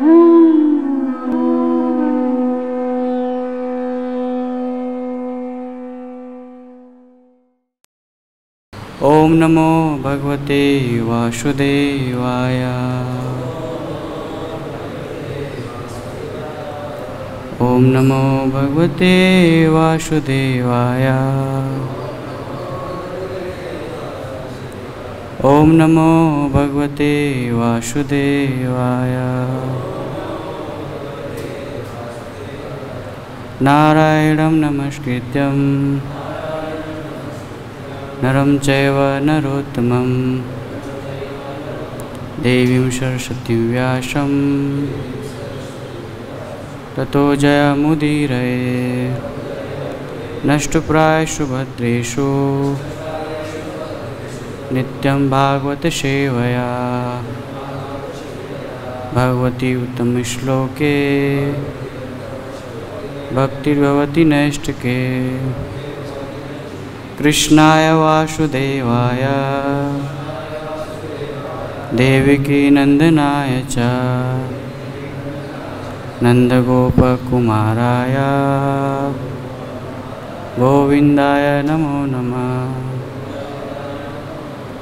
ओम नमो भगवते वासुदेवाय। ओम नमो भगवते वासुदेवाय। ओम नमो भगवते वासुदेवाय। नारायणं नमस्कृत्यं नरं चैव नरोत्तमं देवीं सरस्वतीं व्यासं ततो जयमुदीरये। नष्टप्रायेषु भद्रेषु नित्यं भागवत सेवया भगवती उत्तमश्लोके भक्तिर्भवति नैष्टिके। कृष्णाय वासुदेवाय देवकी नंदनाय च नंदगोपकुमाराय गोविंदाय नमो नमः।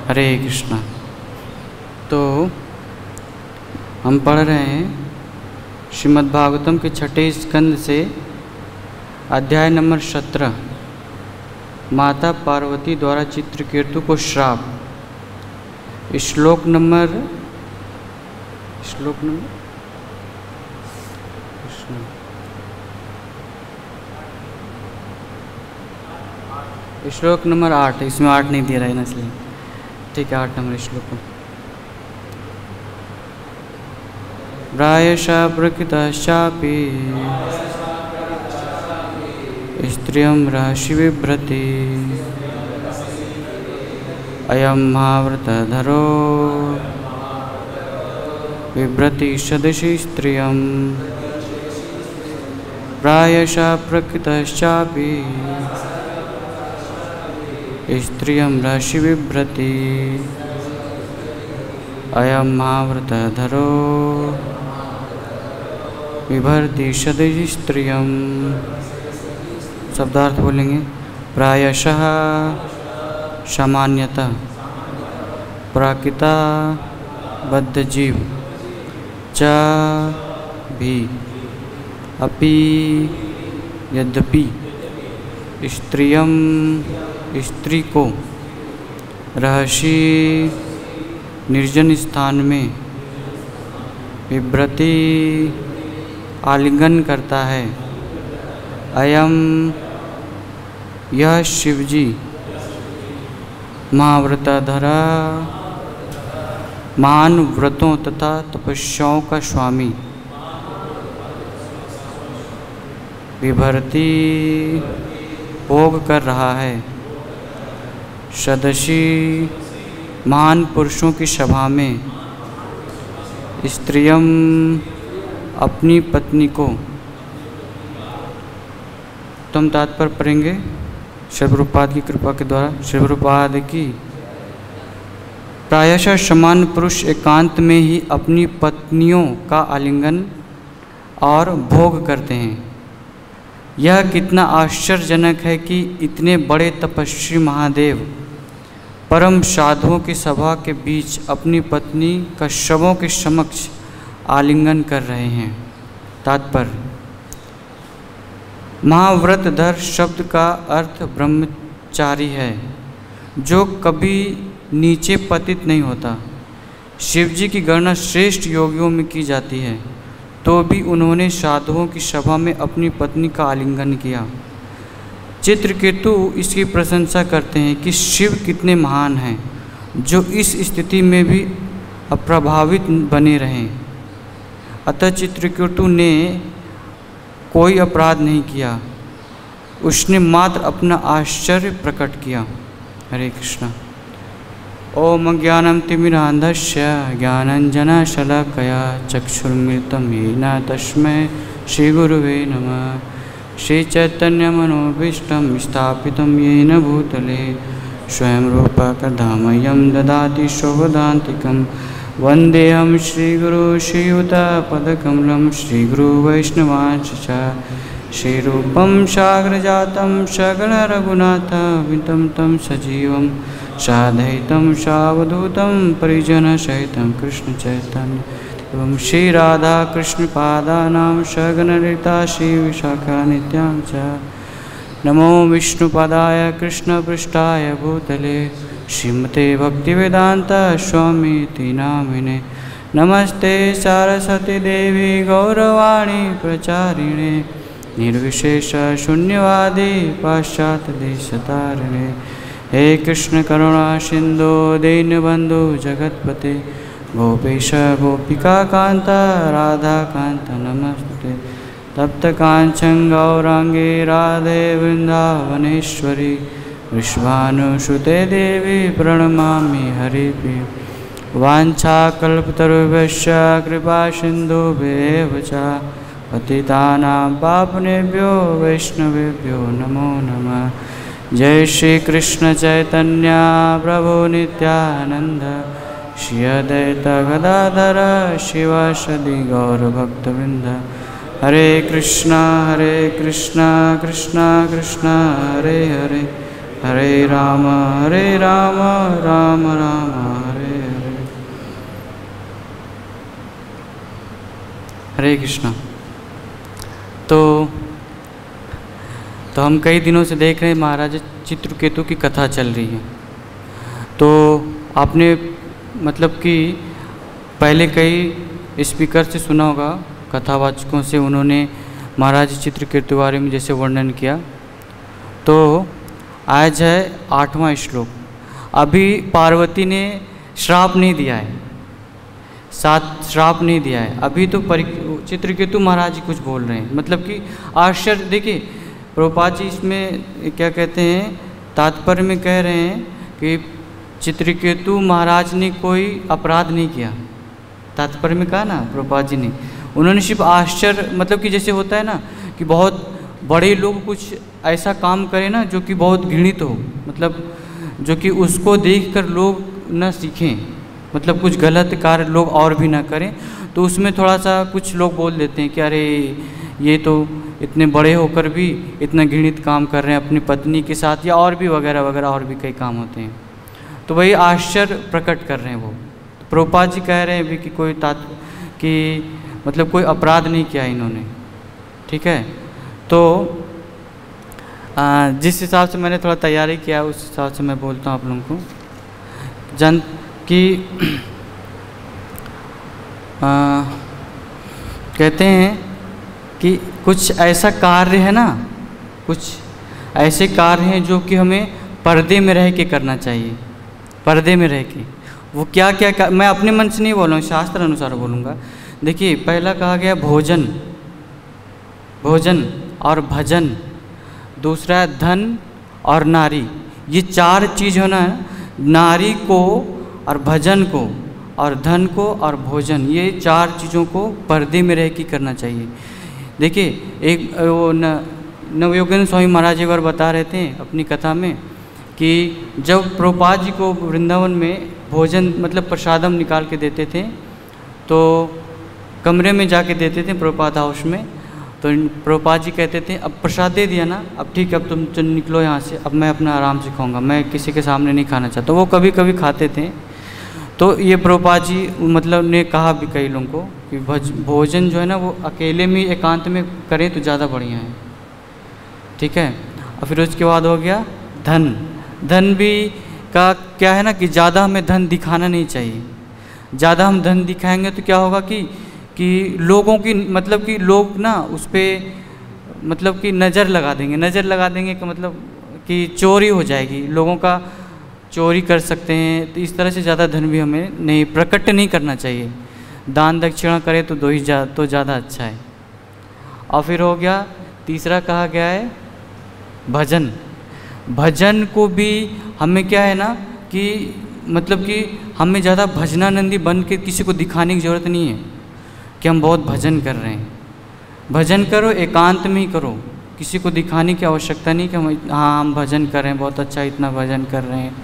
हरे कृष्णा। तो हम पढ़ रहे हैं श्रीमद्भागवतम के छठे स्कंद से अध्याय नंबर 17, माता पार्वती द्वारा चित्रकेतु को श्राप। श्लोक नंबर श्लोक नंबर 8। इसमें 8 नहीं दे रहा है ना, इसलिए ठीक है 8 नंबर श्लोक। प्रायशः प्रकृतश्चापि स्त्रियं राशि बिभ्रति अयं महाव्रतधरो बिभ्रति सदसि स्त्रियं। प्रायशः प्रकृतश्चापि स्त्रियं राशि बिभ्रति अयं महाव्रतधरो बिभर्ति सदसि स्त्रियं। शब्दार्थ बोलेंगे। प्रायशः सामान्यतः, प्राकृता बद्ध जीव, च भी, अपि यद्यपि, स्त्रियं स्त्री को, रहसि निर्जन स्थान में, बिभ्रति आलिंगन करता है, अयम यह शिवजी महाव्रतधरा महान व्रतों तथा तपस्याओं का स्वामी, विभर्ति भोग कर रहा है, सदसी महान पुरुषों की सभा में, स्त्रियम अपनी पत्नी को। तो हम तात्पर्य पढ़ेंगे श्री प्रभुपाद की कृपा के द्वारा। श्री प्रभुपाद की। प्रायशः समान पुरुष एकांत में ही अपनी पत्नियों का आलिंगन और भोग करते हैं। यह कितना आश्चर्यजनक है कि इतने बड़े तपस्वी महादेव परम साधुओं की सभा के बीच अपनी पत्नी का शवों के समक्ष आलिंगन कर रहे हैं। तात्पर्य। महाव्रतधर शब्द का अर्थ ब्रह्मचारी है, जो कभी नीचे पतित नहीं होता। शिवजी की गणना श्रेष्ठ योगियों में की जाती है, तो भी उन्होंने साधुओं की सभा में अपनी पत्नी का आलिंगन किया। चित्रकेतु इसकी प्रशंसा करते हैं कि शिव कितने महान हैं, जो इस स्थिति में भी अप्रभावित बने रहें। अतः चित्रकेतु ने कोई अपराध नहीं किया, उसने मात्र अपना आश्चर्य प्रकट किया। हरे कृष्णा। ओम ज्ञानं तिमिरान्धस्य ज्ञानाञ्जनशलाकया चक्षुर्मृतं येन तस्मै श्रीगुरुवे नमः। श्रीचैतन्यमनोभीष्टं स्थापितं येन भूतले स्वयं रूपा कदा मह्यं ददाति शोभदान्तिकं वन्देऽहं श्रीगुरु श्रीयुतपदकमलं श्रीगुरुवैष्णवांश्च श्रीरूपं साग्रजातं सकलरघुनाथामितं तं सजीवं साद्वैतं सावधूतं परिजनसहितं कृष्णचैतन्यं श्रीराधाकृष्णपादानां सगणललिता श्रीविशाखान्वितां च नमो विष्णुपदाय कृष्णपृष्ठाय भूतले श्रीमते भक्तिवेदांत स्वामीति नामिने नमस्ते सरस्वती देवी गौरवाणी प्रचारिणे निर्विशेष शून्यवादी पाश्चात्यदेशतारिणे हे कृष्ण करुणा सिंधु दीनबंधु जगत्पते गोपेश गोपिका कांत राधा कांत नमस्ते तप्त कांचन गौरांगे राधे वृंदावनेश्वरी विश्वानुसुते देवी प्रणमामि हरिप्रिय वाञ्छाकल्पतरुभ्यश्च कृपा सिन्धुभ्येव च पतितानां पावनेभ्यो वैष्णवेभ्यो नमो नमः। जय श्री कृष्ण चैतन्य प्रभु नित्यानंद श्री अद्वैत गदाधर शिवासदि गौरभक्तवृंद हरे कृष्णा कृष्णा कृष्णा हरे हरे हरे राम राम राम हरे हरे। हरे कृष्णा। तो हम कई दिनों से देख रहे हैं महाराज चित्रकेतु की कथा चल रही है। तो आपने मतलब कि पहले कई स्पीकर से सुना होगा, कथावाचकों से, उन्होंने महाराज चित्रकेतु के बारे में जैसे वर्णन किया। तो आज है 8वां श्लोक। अभी पार्वती ने श्राप नहीं दिया है, श्राप नहीं दिया है। अभी तो चित्रकेतु महाराज जी कुछ बोल रहे हैं, मतलब कि आश्चर्य। देखिए प्रभुपाद जी इसमें क्या कहते हैं, तात्पर्य में कह रहे हैं कि चित्रकेतु महाराज ने कोई अपराध नहीं किया। तात्पर्य में कहा ना प्रभुपाद जी ने, उन्होंने सिर्फ आश्चर्य, मतलब कि जैसे होता है ना कि बहुत बड़े लोग कुछ ऐसा काम करें ना जो कि बहुत घृणित हो, मतलब जो कि उसको देखकर लोग न सीखें, मतलब कुछ गलत कार्य लोग और भी ना करें, तो उसमें थोड़ा सा कुछ लोग बोल देते हैं कि अरे ये तो इतने बड़े होकर भी इतना घृणित काम कर रहे हैं अपनी पत्नी के साथ, या और भी वगैरह वगैरह और भी कई काम होते हैं। तो वही आश्चर्य प्रकट कर रहे हैं वो। तो प्रभुपाद जी कह रहे हैं भी कि कोई कि मतलब कोई अपराध नहीं किया इन्होंने, ठीक है। तो जिस हिसाब से मैंने थोड़ा तैयारी किया उस हिसाब से मैं बोलता हूँ आप लोगों को। कि कहते हैं कि कुछ ऐसा कार्य है ना, कुछ ऐसे कार्य हैं जो कि हमें पर्दे में रह के करना चाहिए। पर्दे में रह के वो क्या क्या मैं अपने मन से नहीं बोल रहा हूँ, शास्त्र अनुसार बोलूँगा। देखिए पहला कहा गया भोजन और भजन, दूसरा धन और नारी। ये 4 चीज़ है ना, नारी को और भजन को और धन को और भोजन, ये 4 चीज़ों को पर्दे में रह के करना चाहिए। देखिए एक वो नवयोगेंद्र स्वामी महाराज एक बार बता रहे थे अपनी कथा में कि जब प्रभुपाद जी को वृंदावन में भोजन मतलब प्रसादम निकाल के देते थे, तो कमरे में जाके देते थे प्रभुपाद हाउस में। तो प्रभुपाद जी कहते थे अब प्रसाद दे दिया ना, अब ठीक है, अब तुम निकलो यहाँ से, अब मैं अपना आराम से खाऊंगा, मैं किसी के सामने नहीं खाना चाहता। वो कभी कभी खाते थे। तो ये प्रभुपाद जी मतलब ने कहा भी कई लोगों को कि भोजन जो है ना वो अकेले में एकांत में करें तो ज़्यादा बढ़िया है, ठीक है। और फिर उसके बाद हो गया धन भी का क्या है ना कि ज़्यादा हमें धन दिखाना नहीं चाहिए। ज़्यादा हम धन दिखाएंगे तो क्या होगा कि लोगों की मतलब कि लोग ना उस पर मतलब कि नज़र लगा देंगे कि मतलब कि चोरी हो जाएगी, लोगों का चोरी कर सकते हैं। तो इस तरह से ज़्यादा धन भी हमें नहीं प्रकट नहीं करना चाहिए। दान दक्षिणा करें तो तो ज़्यादा अच्छा है। और फिर हो गया तीसरा कहा गया है भजन को भी हमें क्या है ना कि मतलब कि हमें ज़्यादा भजनानंदी बन के किसी को दिखाने की ज़रूरत नहीं है कि हम बहुत भजन कर रहे हैं। भजन करो, एकांत में ही करो, किसी को दिखाने की आवश्यकता नहीं कि हम भजन कर रहे हैं, बहुत अच्छा इतना भजन कर रहे हैं,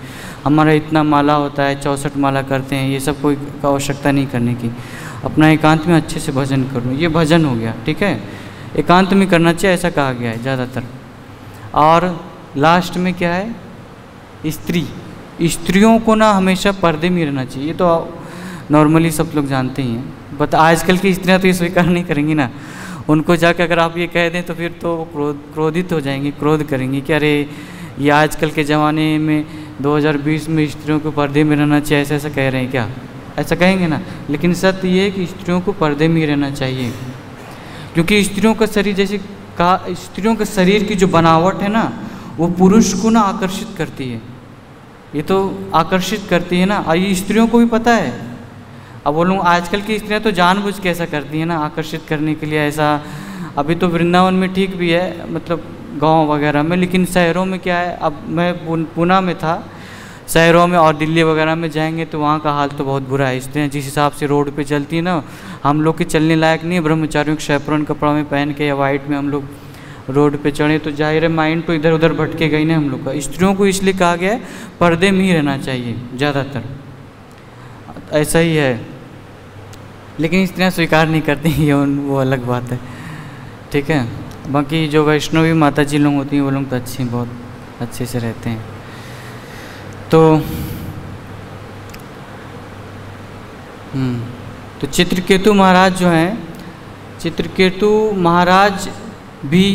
हमारा इतना माला होता है, 64 माला करते हैं, ये सब कोई आवश्यकता नहीं करने की। अपना एकांत में अच्छे से भजन करो, ये भजन हो गया, ठीक है। एकांत में करना चाहिए ऐसा कहा गया है ज़्यादातर। और लास्ट में क्या है, स्त्रियों को ना हमेशा पर्दे में रहना चाहिए, ये तो नॉर्मली सब लोग जानते ही हैं। बट आजकल की स्त्रियाँ तो ये स्वीकार नहीं करेंगी ना, उनको जाकर अगर आप ये कह दें तो फिर तो क्रोधित हो जाएंगी, क्रोध करेंगी कि अरे ये आजकल के ज़माने में 2020 में स्त्रियों को पर्दे में रहना चाहिए, ऐसा ऐसा कह रहे हैं क्या, ऐसा कहेंगे ना। लेकिन सत्य ये है कि स्त्रियों को पर्दे में ही रहना चाहिए, क्योंकि स्त्रियों का शरीर जैसे कहा, स्त्रियों के शरीर की जो बनावट है ना वो पुरुष को ना आकर्षित करती है, ये तो आकर्षित करती है ना। और ये स्त्रियों को भी पता है। अब बोलूँ आजकल की स्त्रियाँ तो जानबूझ के ऐसा करती हैं ना, आकर्षित करने के लिए ऐसा। अभी तो वृंदावन में ठीक भी है, मतलब गांव वगैरह में, लेकिन शहरों में क्या है, अब मैं पूना में था, शहरों में और दिल्ली वगैरह में जाएंगे तो वहाँ का हाल तो बहुत बुरा है। स्त्रियाँ जिस हिसाब से रोड पे चलती है ना, हम लोग के चलने लायक नहीं है। ब्रह्मचारियों के शैपरन कपड़ा में पहन के या वाइट में हम लोग रोड पे चढ़े तो जाहिर है माइंड तो इधर उधर भटके गई ना हम लोग का। स्त्रियों को इसलिए कहा गया है पर्दे में ही रहना चाहिए ज़्यादातर, ऐसा ही है। लेकिन स्त्रियाँ स्वीकार नहीं करती हैं, वो अलग बात है, ठीक है। बाकी जो वैष्णवी माता जी लोग होती हैं वो लोग तो अच्छी, बहुत अच्छे से रहते हैं। तो चित्रकेतु महाराज जो हैं, चित्रकेतु महाराज भी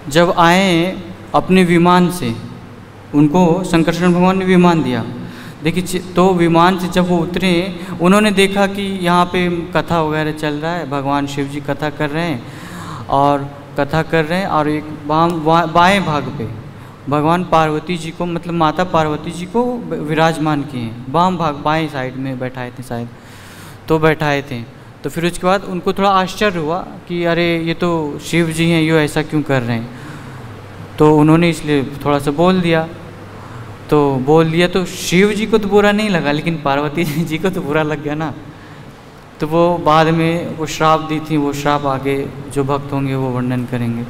जब आए अपने विमान से, उनको शंकरचरण भगवान ने विमान दिया। देखिए, तो विमान से जब वो उतरे, उन्होंने देखा कि यहाँ पे कथा वगैरह चल रहा है, भगवान शिव जी कथा कर रहे हैं और कथा कर रहे हैं, और एक बाएं भाग पे भगवान पार्वती जी को, मतलब माता पार्वती जी को विराजमान किए हैं। वाम भाग बाएं साइड में बैठाए थे शायद, तो बैठाए थे। तो फिर उसके बाद उनको थोड़ा आश्चर्य हुआ कि अरे ये तो शिव जी हैं, ये ऐसा क्यों कर रहे हैं। तो उन्होंने इसलिए थोड़ा सा बोल दिया, तो शिव जी को तो बुरा नहीं लगा, लेकिन पार्वती जी को तो बुरा लग गया ना। तो वो बाद में वो श्राप दी थी, वो श्राप आगे जो भक्त होंगे वो वर्णन करेंगे।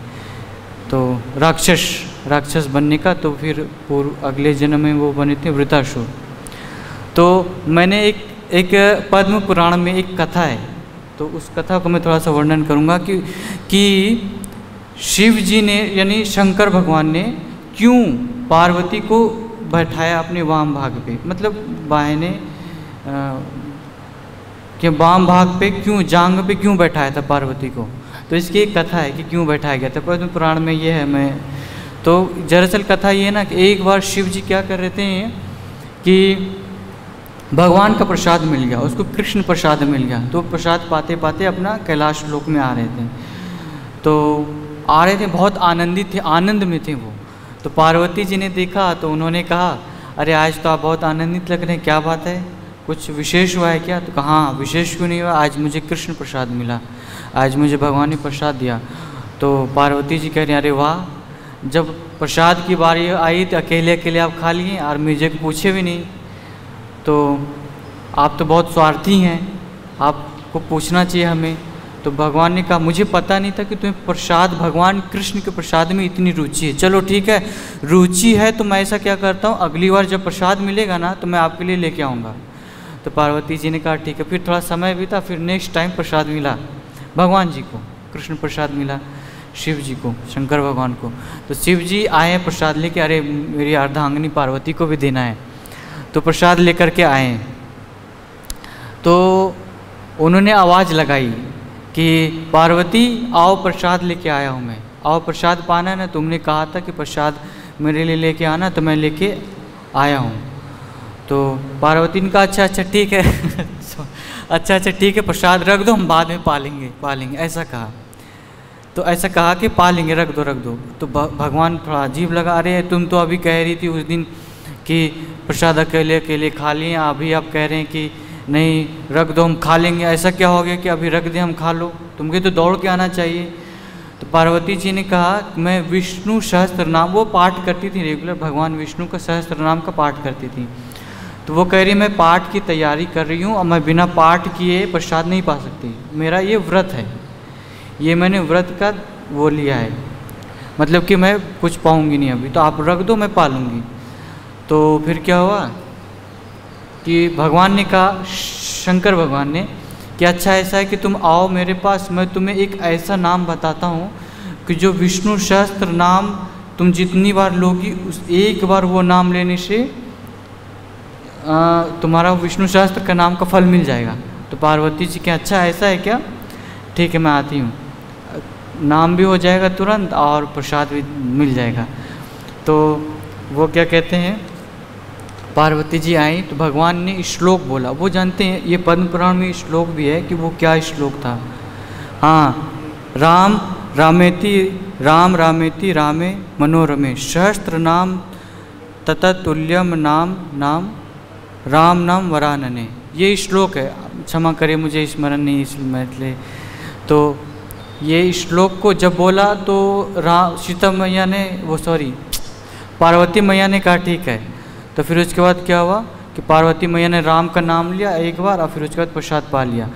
तो राक्षस बनने का, तो फिर अगले जन्म में वो बने थे वृतासुर। तो मैंने एक पद्म पुराण में एक कथा है, तो उस कथा को मैं थोड़ा सा वर्णन करूँगा कि शिव जी ने, यानी शंकर भगवान ने क्यों पार्वती को बैठाया अपने वाम भाग पे, मतलब बाएं के वाम भाग पे क्यों, जांग पे क्यों बैठाया था पार्वती को। तो इसकी एक कथा है कि क्यों बैठाया गया था, पद्म पुराण में ये है। मैं तो दरअसल कथा ये है ना कि एक बार शिव जी क्या कर रहे थे कि भगवान का प्रसाद मिल गया, उसको कृष्ण प्रसाद मिल गया। तो प्रसाद पाते पाते अपना कैलाश लोक में आ रहे थे, तो आ रहे थे, बहुत आनंदित थे, आनंद में थे वो। तो पार्वती जी ने देखा तो उन्होंने कहा अरे आज तो आप बहुत आनंदित लग रहे हैं, क्या बात है, कुछ विशेष हुआ है क्या। तो कहा हाँ, विशेष क्यों नहीं हुआ, आज मुझे कृष्ण प्रसाद मिला, आज मुझे भगवान ने प्रसाद दिया। तो पार्वती जी कह रही अरे वाह, जब प्रसाद की बारी आई तो अकेले अकेले आप खा लिए और मुझे पूछे भी नहीं, तो आप तो बहुत स्वार्थी हैं, आपको पूछना चाहिए हमें। तो भगवान ने कहा मुझे पता नहीं था कि तुम्हें प्रसाद, भगवान कृष्ण के प्रसाद में इतनी रुचि है। चलो ठीक है, रुचि है तो मैं ऐसा क्या करता हूँ, अगली बार जब प्रसाद मिलेगा ना तो मैं आपके लिए लेके आऊँगा। तो पार्वती जी ने कहा ठीक है। फिर थोड़ा समय बीता, फिर नेक्स्ट टाइम प्रसाद मिला भगवान जी को, कृष्ण प्रसाद मिला शिव जी को, शंकर भगवान को। तो शिव जी आए प्रसाद लेके, अरे मेरी अर्धांगिनी पार्वती को भी देना है, तो प्रसाद लेकर के आए। तो उन्होंने आवाज़ लगाई कि पार्वती आओ, प्रसाद लेके आया हूँ मैं, आओ प्रसाद पाना है ना, तुमने कहा था कि प्रसाद मेरे लिए लेके आना, तो मैं लेके आया हूँ। तो पार्वती ने कहा अच्छा ठीक है अच्छा ठीक है, प्रसाद रख दो, हम बाद में पालेंगे ऐसा कहा। तो ऐसा कहा कि पालेंगे, रख दो। तो भगवान थोड़ा अजीब लगा, अरे तुम तो अभी कह रही थी उस दिन कि प्रसाद अकेले खा लिए, अभी आप कह रहे हैं कि नहीं रख दो हम खा लेंगे, ऐसा क्या हो गया कि अभी रख दें हम खा लो, तुमको तो दौड़ के आना चाहिए। तो पार्वती जी ने कहा मैं विष्णु सहस्त्र नाम, वो पाठ करती थी रेगुलर, भगवान विष्णु का सहस्त्र नाम का पाठ करती थी। तो वो कह रही मैं पाठ की तैयारी कर रही हूँ और मैं बिना पाठ किए प्रसाद नहीं पा सकती, मेरा ये व्रत है, ये मैंने व्रत का वो लिया है, मतलब कि मैं कुछ पाऊँगी नहीं अभी, तो आप रख दो मैं पालूँगी। तो फिर क्या हुआ कि भगवान ने कहा, शंकर भगवान ने, कि अच्छा ऐसा है कि तुम आओ मेरे पास, मैं तुम्हें एक ऐसा नाम बताता हूँ कि जो विष्णु सहस्त्र नाम तुम जितनी बार लोगी उस एक बार वो नाम लेने से तुम्हारा विष्णु सहस्त्र का नाम का फल मिल जाएगा। तो पार्वती जी के अच्छा ऐसा है क्या, ठीक है मैं आती हूँ, नाम भी हो जाएगा तुरंत और प्रसाद भी मिल जाएगा। तो वो क्या कहते हैं, पार्वती जी आई तो भगवान ने श्लोक बोला। वो जानते हैं ये पद्म पुराण में श्लोक भी है कि वो क्या श्लोक था। हाँ, राम रामेति रामे मनोरमे सहस्त्र नाम तततुल्यम नाम राम नाम वरानने। ये श्लोक है, क्षमा करिए मुझे स्मरण नहीं इसलिए। तो ये श्लोक को जब बोला तो सीता मैया ने पार्वती मैया ने कहा ठीक है। तो फिर उसके बाद क्या हुआ कि पार्वती मैया ने राम का नाम लिया एक बार और फिर उसके बाद प्रसाद पा लिया।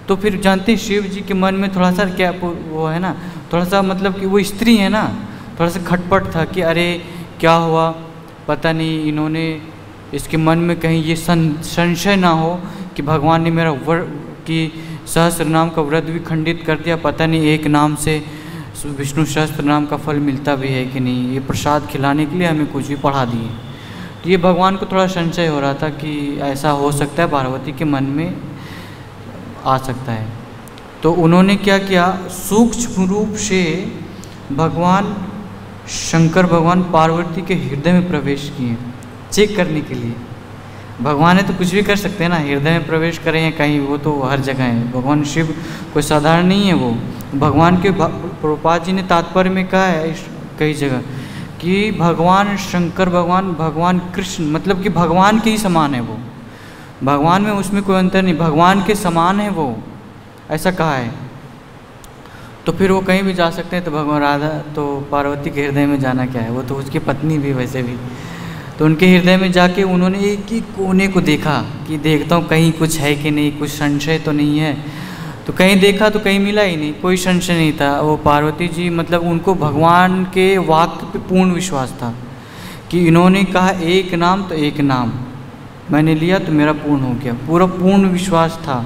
तो फिर जानते हैं शिव जी के मन में थोड़ा सा क्या वो है ना, थोड़ा सा मतलब कि वो स्त्री है ना, थोड़ा सा खटपट था कि अरे क्या हुआ पता नहीं, इन्होंने इसके मन में कहीं ये संशय ना हो कि भगवान ने मेरा कि सहस्त्र नाम का व्रत भी खंडित कर दिया, पता नहीं एक नाम से विष्णु सहस्त्र नाम का फल मिलता भी है कि नहीं, ये प्रसाद खिलाने के लिए हमें कुछ भी पढ़ा दिए। तो ये भगवान को थोड़ा संशय हो रहा था कि ऐसा हो सकता है, पार्वती के मन में आ सकता है। तो उन्होंने क्या किया, सूक्ष्म रूप से भगवान शंकर भगवान पार्वती के हृदय में प्रवेश किए चेक करने के लिए। भगवान है तो कुछ भी कर सकते हैं ना, हृदय में प्रवेश करें या कहीं, वो तो हर जगह है। भगवान शिव कोई साधारण नहीं है। वो भगवान के प्रभुपाद जी ने तात्पर्य में कहा है कई जगह कि भगवान शंकर भगवान कृष्ण मतलब कि भगवान के ही समान है वो, भगवान में उसमें कोई अंतर नहीं, भगवान के समान है वो, ऐसा कहा है। तो फिर वो कहीं भी जा सकते हैं। तो भगवान राधा तो पार्वती के हृदय में जाना क्या है, वो तो उसकी पत्नी भी वैसे भी। तो उनके हृदय में जाके उन्होंने एक ही कोने को देखा कि देखता हूँ कहीं कुछ है कि नहीं, कुछ संशय तो नहीं है। तो कहीं देखा तो कहीं मिला ही नहीं, कोई संशय नहीं था। वो पार्वती जी मतलब उनको भगवान के वाक्य पे पूर्ण विश्वास था कि इन्होंने कहा एक नाम तो एक नाम मैंने लिया तो मेरा पूर्ण हो गया, पूरा पूर्ण विश्वास था।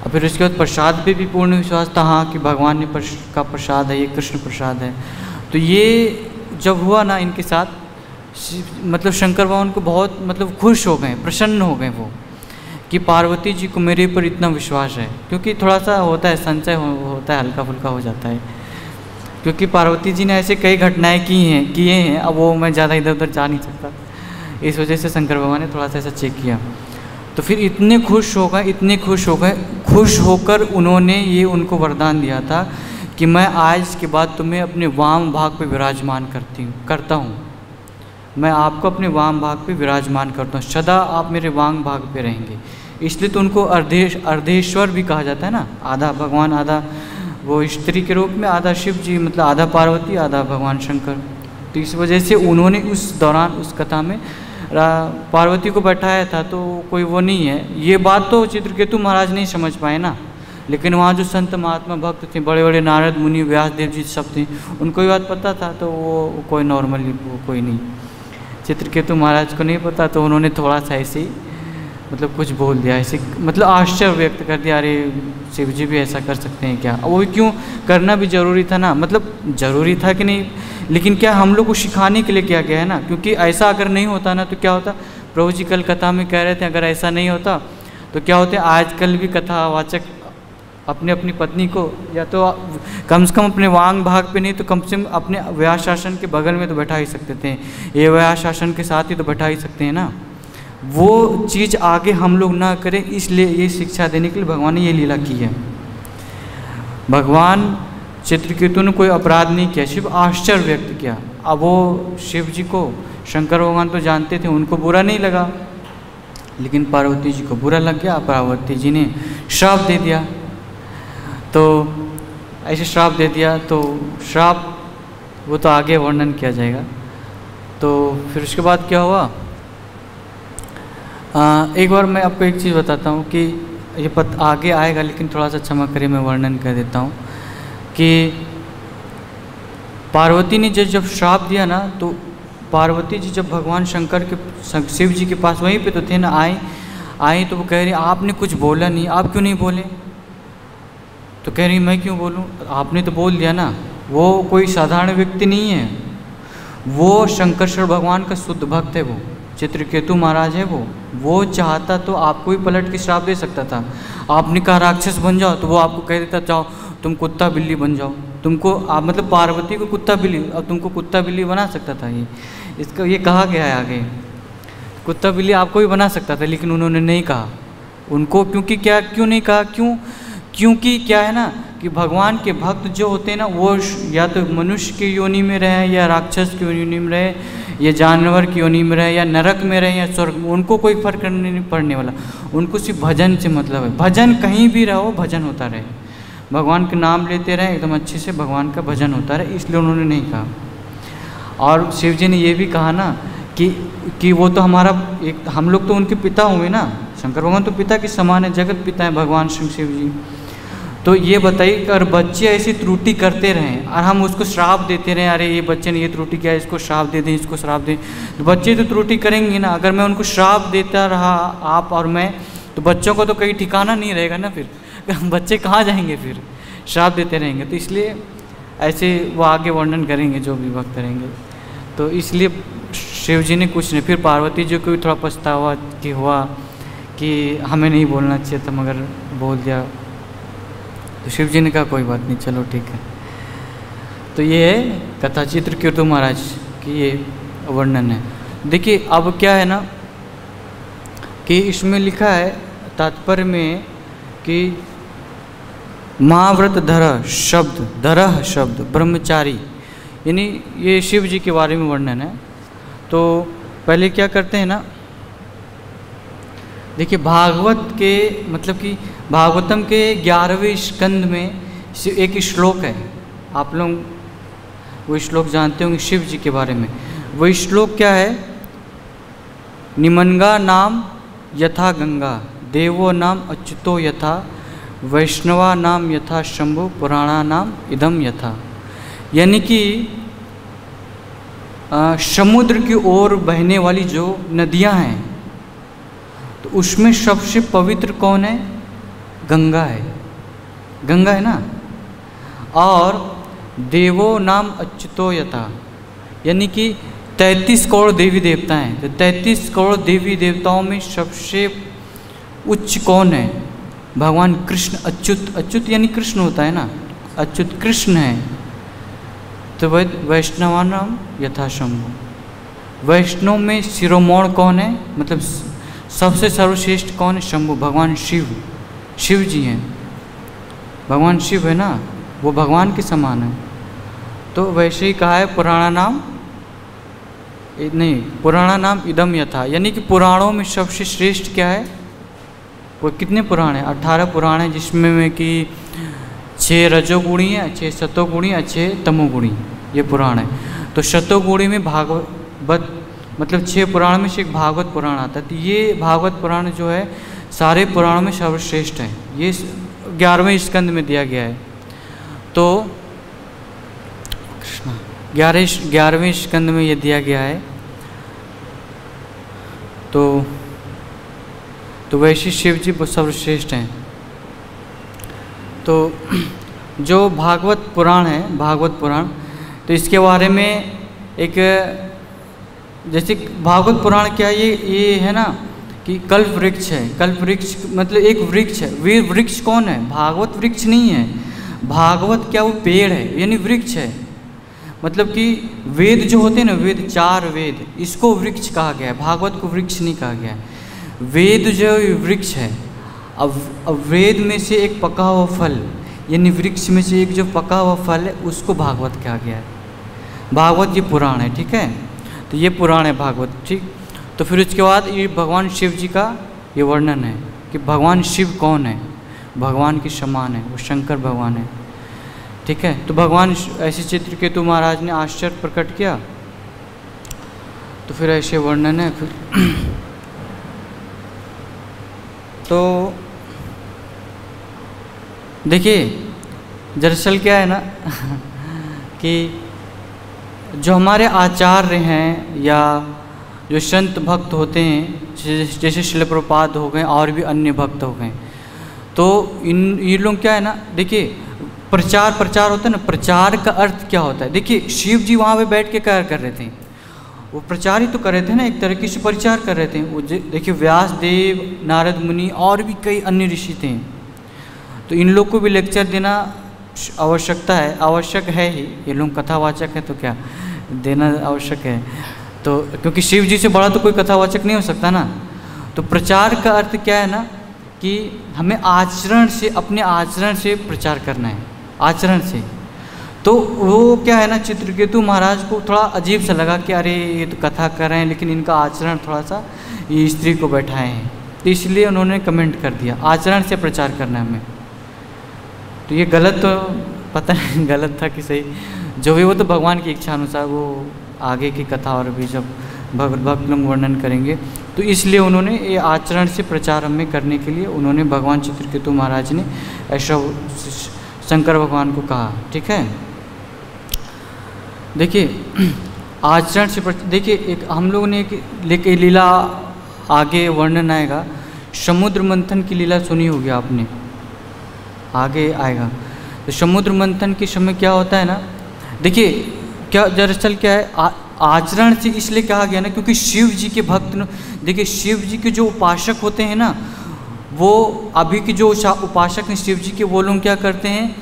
और फिर उसके बाद प्रसाद पे भी पूर्ण विश्वास था, हाँ कि भगवान ने का प्रसाद है, ये कृष्ण प्रसाद है। तो ये जब हुआ ना इनके साथ, मतलब शंकर भगवान को बहुत मतलब खुश हो गए, प्रसन्न हो गए वो कि पार्वती जी को मेरे ऊपर इतना विश्वास है। क्योंकि थोड़ा सा होता है संशय होता है, हल्का फुल्का हो जाता है, क्योंकि पार्वती जी ने ऐसे कई घटनाएं किए हैं। अब वो मैं ज़्यादा इधर उधर जा नहीं सकता, इस वजह से शंकर भगवान ने थोड़ा सा ऐसा चेक किया। तो फिर इतने खुश हो गए, खुश होकर उन्होंने ये उनको वरदान दिया था कि मैं आज के बाद तुम्हें अपने वाम भाग पे विराजमान करता हूँ, मैं आपको अपने वाम भाग पे विराजमान करता हूँ, सदा आप मेरे वाम भाग पे रहेंगे। इसलिए तो उनको अर्धेश्वर भी कहा जाता है ना, आधा भगवान आधा वो स्त्री के रूप में, आधा शिव जी मतलब आधा पार्वती आधा भगवान शंकर। तो इस वजह से उन्होंने उस दौरान उस कथा में पार्वती को बैठाया था। तो कोई वो नहीं है, ये बात तो चित्रकेतु महाराज नहीं समझ पाए ना, लेकिन वहाँ जो संत महात्मा भक्त थे, बड़े बड़े नारद मुनि व्यास देव जी सब थे, उनको ये बात पता था। तो वो कोई नॉर्मली वो कोई नहीं, चित्रकेतु महाराज को नहीं पता। तो उन्होंने थोड़ा सा ऐसे ही मतलब कुछ बोल दिया, ऐसे मतलब आश्चर्य व्यक्त कर दिया, अरे शिव जी भी ऐसा कर सकते हैं क्या। वो भी क्यों, करना भी ज़रूरी था ना, मतलब ज़रूरी था कि नहीं, लेकिन क्या हम लोग को सिखाने के लिए किया गया है ना। क्योंकि ऐसा अगर नहीं होता ना तो क्या होता, प्रभु जी कल कथा में कह रहे थे अगर ऐसा नहीं होता तो क्या होता, आजकल भी कथावाचक अपने अपनी पत्नी को या तो कम से कम अपने वांग भाग पे नहीं तो कम से कम अपने व्यास शासन के बगल में तो बैठा ही सकते थे, ये व्यास शासन के साथ ही तो बैठा ही सकते हैं ना। वो चीज़ आगे हम लोग ना करें, इसलिए ये शिक्षा देने के लिए भगवान ने ये लीला की है। भगवान चित्रकेतु ने कोई अपराध नहीं किया, सिर्फ आश्चर्य व्यक्त किया। अब वो शिव जी को शंकर भगवान तो जानते थे, उनको बुरा नहीं लगा, लेकिन पार्वती जी को बुरा लग गया। पार्वती जी ने श्राप दे दिया। तो ऐसे श्राप दे दिया, तो श्राप वो तो आगे वर्णन किया जाएगा। तो फिर उसके बाद क्या हुआ, एक बार मैं आपको एक चीज़ बताता हूँ कि ये आगे आएगा, लेकिन थोड़ा सा क्षमा करिए मैं वर्णन कर देता हूँ कि पार्वती ने जब श्राप दिया ना, तो पार्वती जी जब भगवान शंकर के शिव जी के पास वहीं पे तो थे ना, आई तो वो कह रही आपने कुछ बोला नहीं, आप क्यों नहीं बोले? तो कह रही मैं क्यों बोलूँ, आपने तो बोल दिया ना। वो कोई साधारण व्यक्ति नहीं है, वो शंकरेश्वर भगवान का शुद्ध भक्त है, वो चित्रकेतु महाराज है। वो चाहता तो आपको भी पलट के श्राप दे सकता था। आपने कहा राक्षस बन जाओ तो वो आपको कह देता जाओ तुम कुत्ता बिल्ली बन जाओ। तुमको आप मतलब पार्वती को कुत्ता बिल्ली, अब तुमको कुत्ता बिल्ली बना सकता था। इसका ये कहा गया है आगे, कुत्ता बिल्ली आपको भी बना सकता था, लेकिन उन्होंने नहीं कहा उनको। क्योंकि क्या, क्यों नहीं कहा? क्योंकि क्या है ना कि भगवान के भक्त जो होते हैं ना, वो या तो मनुष्य की योनि में रहे, या राक्षस की योनि में रहे, या जानवर की योनि में रहे, या नरक में रहे, या स्वर्ग में, उनको कोई फर्क नहीं पड़ने वाला। उनको सिर्फ भजन से मतलब है। भजन कहीं भी रहो, भजन होता रहे, भगवान के नाम लेते रहे, एकदम अच्छे से भगवान का भजन होता रहे, इसलिए उन्होंने नहीं कहा। और शिव जी ने ये भी कहा ना कि वो तो हमारा एक, हम लोग तो उनके पिता हुए ना, शंकर भगवान तो पिता के समान है, जगत पिता है भगवान शिव जी। तो ये बताइए कि अगर बच्चे ऐसी त्रुटि करते रहें और हम उसको श्राप देते रहें, अरे ये बच्चे ने ये त्रुटि किया, इसको श्राप दे दें, इसको श्राप दें, तो बच्चे तो त्रुटि करेंगे ना। अगर मैं उनको श्राप देता रहा आप और मैं, तो बच्चों को तो कहीं ठिकाना नहीं रहेगा ना, फिर बच्चे कहाँ जाएंगे, फिर श्राप देते रहेंगे। तो इसलिए ऐसे वो आगे वर्णन करेंगे जो भी भक्त रहेंगे। तो इसलिए शिव जी ने कुछ नहीं, फिर पार्वती जी को भी थोड़ा पछतावा हुआ कि हमें नहीं बोलना चाहिए था, मगर बोल दिया। तो शिव जी ने कहा कोई बात नहीं, चलो ठीक है। तो ये है कथा चित्रकेतु महाराज की, ये वर्णन है। देखिए अब क्या है ना कि इसमें लिखा है तात्पर्य में कि महाव्रत धरह शब्द ब्रह्मचारी, यानी ये शिव जी के बारे में वर्णन है। तो पहले क्या करते हैं ना, देखिए भागवत के मतलब कि भागवतम के 11वें स्कंद में एक श्लोक है, आप लोग वो श्लोक जानते होंगे शिव जी के बारे में। वो श्लोक क्या है, निमंगा नाम यथा गंगा, देवो नाम अच्युतो यथा, वैष्णवा नाम यथा शंभु, पुराणा नाम इदम यथा। यानी कि समुद्र की ओर बहने वाली जो नदियां हैं, तो उसमें सबसे पवित्र कौन है? गंगा है, गंगा है ना। और देवो नाम अच्युतो यथा, यानी कि 33 करोड़ देवी देवता हैं। तो 33 करोड़ देवी देवताओं में सबसे उच्च कौन है? भगवान कृष्ण। अच्युत यानी कृष्ण होता है ना, अच्युत कृष्ण है। तो वैष्णवा नाम यथा शंभु, वैष्णव में शिरोमणि कौन है, मतलब सबसे सर्वश्रेष्ठ कौन है? शंभु, भगवान शिव जी हैं। भगवान शिव है ना, वो भगवान के समान है। तो वैसे ही कहा है पुराणा नाम इदम यथा, यानी कि पुराणों में सबसे श्रेष्ठ क्या है? वो कितने पुराण हैं? 18 पुराण हैं, जिसमें कि 6 रजोगुणी हैं, 6 सतोगुणी, 6 तमोगुणी, ये पुराण है। तो सतोगुणी में भागवत मतलब 6 पुराण में से एक भागवत पुराण आता है। तो ये भागवत पुराण जो है सारे पुराणों में सर्वश्रेष्ठ है। ये 11वें स्कंद में दिया गया है। तो 11वें स्कंद में ये दिया गया है। तो वैसे शिव जी सर्वश्रेष्ठ हैं। तो जो भागवत पुराण है, भागवत पुराण, तो इसके बारे में एक, जैसे भागवत पुराण क्या है, ये है ना कि कल्प वृक्ष है। कल्प वृक्ष मतलब एक वृक्ष है। वे वृक्ष कौन है? भागवत वृक्ष नहीं है। भागवत क्या, वो पेड़ है, यानी वृक्ष है। मतलब कि वेद जो होते हैं ना, वेद 4 वेद, इसको वृक्ष कहा गया है, भागवत को वृक्ष नहीं कहा गया है। वेद जो वृक्ष है। अब वेद में से एक पका हुआ फल, यानी वृक्ष में से एक जो पका हुआ फल है, उसको भागवत कहा गया है। भागवत ये पुराण है, ठीक है। तो ये पुराण है भागवत, ठीक। तो फिर उसके बाद ये भगवान शिव जी का ये वर्णन है कि भगवान शिव कौन है, भगवान के समान है, वो शंकर भगवान है, ठीक है। तो भगवान ऐसे चित्रकेतु महाराज ने आश्चर्य प्रकट किया। तो फिर ऐसे वर्णन है। फिर तो देखिए दरअसल क्या है ना कि जो हमारे आचार्य हैं या जो संत भक्त होते हैं, जैसे शिल प्रभुपाद हो गए और भी अन्य भक्त हो गए, तो ये लोग क्या है ना, देखिए प्रचार होता है ना, प्रचार का अर्थ क्या होता है। देखिए शिव जी वहाँ पे बैठ के क्या कर रहे थे, वो प्रचार ही तो कर रहे थे ना, एक तरीके से प्रचार कर रहे थे। वो देखिए व्यास देव, नारद मुनि और भी कई अन्य ऋषि थे, तो इन लोग को भी लेक्चर देना आवश्यक है ही। ये लोग कथावाचक है तो क्या देना आवश्यक है, तो क्योंकि शिव जी से बड़ा तो कोई कथावाचक नहीं हो सकता ना। तो प्रचार का अर्थ क्या है ना कि हमें आचरण से, अपने आचरण से प्रचार करना है, आचरण से। तो वो क्या है ना, चित्रकेतु महाराज को थोड़ा अजीब सा लगा कि अरे ये तो कथा कर रहे हैं लेकिन इनका आचरण थोड़ा सा ये स्त्री को बैठाए हैं, तो इसलिए उन्होंने कमेंट कर दिया आचरण से प्रचार करना है हमें। तो ये गलत, तो पता नहीं गलत था कि सही, जो भी वो तो भगवान की इच्छा अनुसार वो आगे की कथा और भी जब भक्त लोग वर्णन करेंगे, तो इसलिए उन्होंने ये आचरण से प्रचार हमें करने के लिए उन्होंने भगवान चित्रकेतु महाराज ने ऐसा शंकर भगवान को कहा। ठीक है, देखिए आचरण से देखिए एक हम लोगों ने लेके लीला आगे वर्णन आएगा, समुद्र मंथन की लीला सुनी होगी आपने, आगे आएगा। तो समुद्र मंथन के समय क्या होता है ना, देखिए क्या दरअसल क्या है, आचरण से इसलिए कहा गया ना क्योंकि शिव जी के भक्त, देखिए शिव जी के जो उपासक होते हैं ना, वो अभी के जो उपासक हैं शिव जी के, वो लोग क्या करते हैं,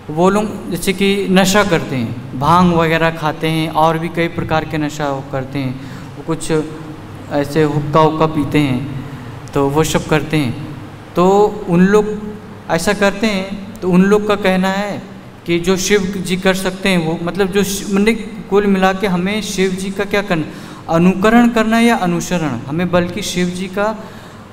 वो लोग जैसे कि नशा करते हैं, भांग वगैरह खाते हैं और भी कई प्रकार के नशा करते हैं, वो कुछ ऐसे हुक्का पीते हैं, तो वो सब करते हैं। तो उन लोग ऐसा करते हैं, तो उन लोग का कहना है कि जो शिव जी कर सकते हैं वो, मतलब जो मतलब कुल मिला के हमें शिव जी का क्या करना, अनुकरण करना है या अनुसरण, हमें बल्कि शिव जी का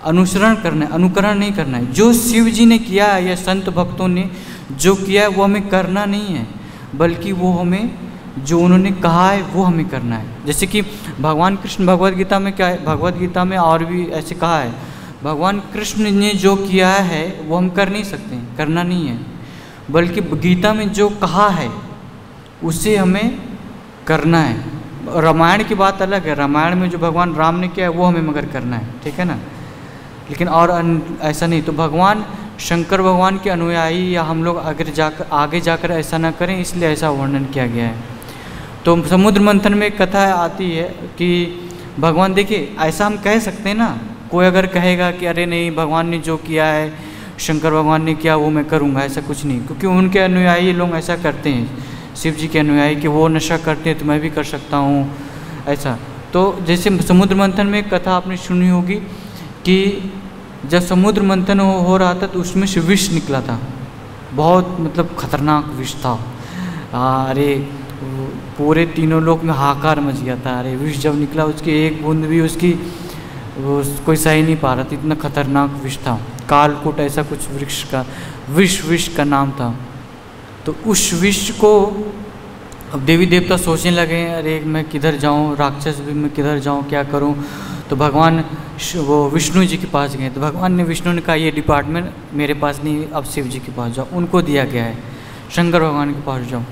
अनुसरण करना है, अनुकरण नहीं करना है। जो शिव जी ने किया है या संत भक्तों ने जो किया है वो हमें करना नहीं है, बल्कि वो हमें जो उन्होंने कहा है वो हमें करना है। जैसे कि भगवान कृष्ण भगवद गीता में क्या है, भगवद गीता में और भी ऐसे कहा है, भगवान कृष्ण ने जो किया है वो हम कर नहीं सकते, करना नहीं है, बल्कि गीता में जो कहा है उसे हमें करना है। रामायण की बात अलग है, रामायण में जो भगवान राम ने किया है वो हमें मगर करना है, ठीक है ना, लेकिन और ऐसा नहीं। तो भगवान शंकर भगवान के अनुयायी या हम लोग आगे जाकर ऐसा ना करें, इसलिए ऐसा वर्णन किया गया है। तो समुद्र मंथन में एक कथा आती है कि भगवान, देखिए ऐसा हम कह सकते हैं ना, कोई अगर कहेगा कि अरे नहीं भगवान ने जो किया है, शंकर भगवान ने किया वो मैं करूँगा, ऐसा कुछ नहीं, क्योंकि उनके अनुयायी लोग ऐसा करते हैं, शिव जी के अनुयायी कि वो नशा करते हैं तो मैं भी कर सकता हूँ ऐसा। तो जैसे समुद्र मंथन में एक कथा आपने सुनी होगी कि जब समुद्र मंथन हो रहा था तो उसमें से विष निकला था, बहुत मतलब खतरनाक विष था। अरे पूरे तीनों लोक में हाहाकार मच गया था, अरे विष जब निकला उसकी एक बूंद भी उसकी कोई सही नहीं पा रहा था, इतना खतरनाक विष था। कालकूट ऐसा कुछ वृक्ष का विष का नाम था। तो उस विष को अब देवी देवता सोचने लगे, अरे मैं किधर जाऊं, राक्षस भी मैं किधर जाऊं, क्या करूं। तो भगवान वो विष्णु जी के पास गए, तो भगवान ने विष्णु ने कहा ये डिपार्टमेंट मेरे पास नहीं, अब शिव जी के पास जाओ, उनको दिया गया है, शंकर भगवान के पास जाओ।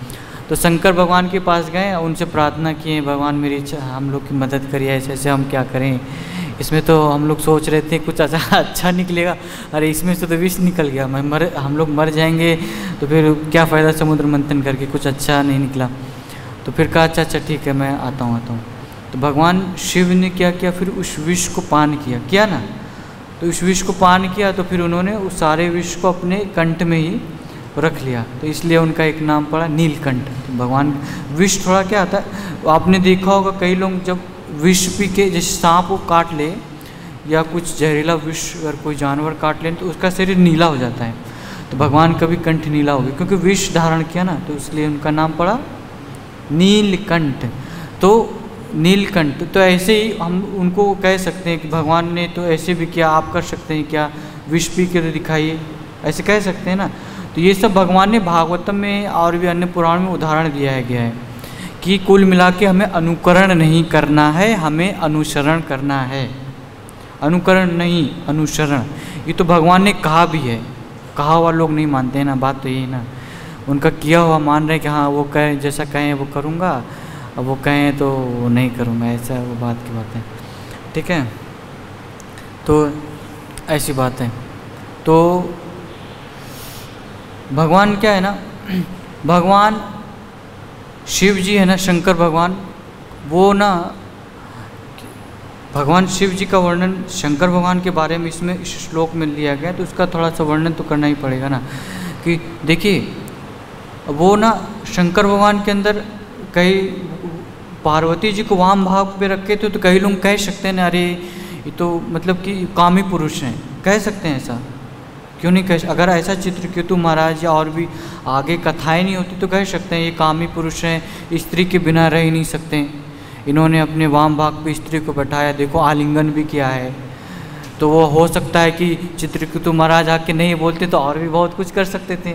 तो शंकर भगवान के पास गए, उनसे प्रार्थना किए, भगवान मेरी हम लोग की मदद करिए, ऐसे ऐसे हम क्या करें, इसमें तो हम लोग सोच रहे थे कुछ अच्छा निकलेगा, अरे इसमें से तो विष निकल गया, हम लोग मर जाएंगे, तो फिर क्या फ़ायदा समुद्र मंथन करके, कुछ अच्छा नहीं निकला। तो फिर कहा अच्छा ठीक है मैं आता हूँ। तो भगवान शिव ने क्या किया, फिर उस विष को पान किया ना, तो उस विष को पान किया, तो फिर उन्होंने उस सारे विष को अपने कंठ में ही रख लिया, तो इसलिए उनका एक नाम पड़ा नीलकंठ। तो भगवान विष थोड़ा क्या आता है, आपने देखा होगा कई लोग जब विष पी के, जैसे सांप को काट ले या कुछ जहरीला विष अगर कोई जानवर काट ले तो उसका शरीर नीला हो जाता है, तो भगवान का भी कंठ नीला हो गया क्योंकि विष धारण किया ना, तो इसलिए उनका नाम पड़ा नीलकंठ। तो नीलकंठ, तो ऐसे ही हम उनको कह सकते हैं कि भगवान ने तो ऐसे भी किया, आप कर सकते हैं क्या, विष पी के तो दिखाइए, ऐसे कह सकते हैं ना। तो ये सब भगवान ने भागवतम में और भी अन्य पुराण में उदाहरण दिया गया है कि कुल मिला के हमें अनुकरण नहीं करना है, हमें अनुसरण करना है, अनुकरण नहीं अनुसरण। ये तो भगवान ने कहा भी है, कहा हुआ लोग नहीं मानते हैं ना, बात तो यही ना, उनका किया हुआ मान रहे कि हाँ वो कहे जैसा कहें वो करूँगा, अब वो कहें तो वो नहीं करूँगा, ऐसा वो बात की बात है। ठीक है, तो ऐसी बात है। तो भगवान क्या है ना, भगवान शिव जी है ना, शंकर भगवान, वो ना भगवान शिव जी का वर्णन शंकर भगवान के बारे में इसमें इस श्लोक में लिया गया, तो उसका थोड़ा सा वर्णन तो करना ही पड़ेगा ना। कि देखिए वो ना शंकर भगवान के अंदर कई पार्वती जी को वाम भाव पे रखे थे, तो कई लोग कह सकते हैं ना, अरे ये तो मतलब कि कामी पुरुष हैं, कह सकते हैं ऐसा, क्यों नहीं कह, अगर ऐसा चित्रकेतु महाराज या और भी आगे कथाएं नहीं होती तो कह सकते हैं ये कामी पुरुष हैं, स्त्री के बिना रह ही नहीं सकते, इन्होंने अपने वाम भाग पे स्त्री को बैठाया, देखो आलिंगन भी किया है। तो वो हो सकता है कि चित्रकेतु महाराज आके नहीं बोलते तो और भी बहुत कुछ कर सकते थे,